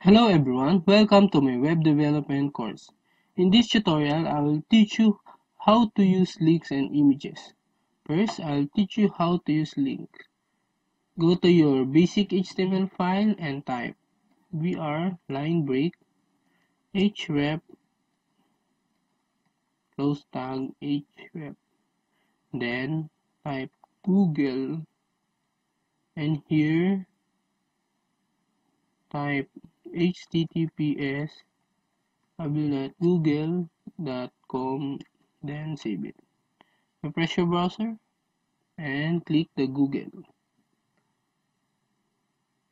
Hello everyone, welcome to my web development course. In this tutorial, I will teach you how to use links and images. First, I'll teach you how to use links. Go to your basic HTML file and type vr line break href close tag href. Then type Google and here type https google.com, then save it. Refresh your browser and click the Google.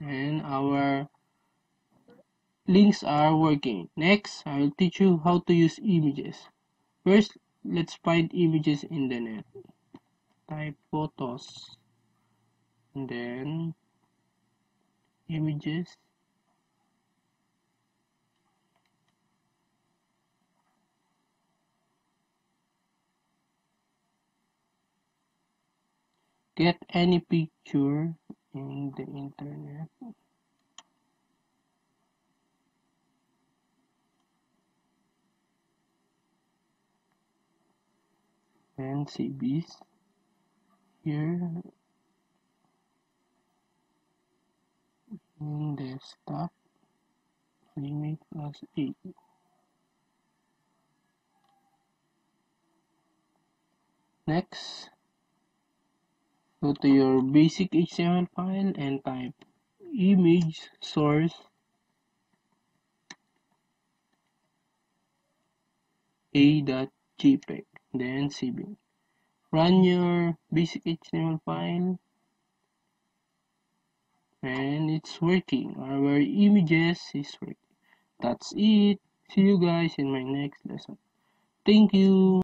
And our links are working. Next, I will teach you how to use images. First, let's find images in the net. Type photos and then images. Get any picture in the internet. And save this. Here in desktop, limit plus 8. Next, go to your basic HTML file and type image source a.jpg, then save it. Run your basic HTML file and it's working. Our images is working. That's it. See you guys in my next lesson. Thank you.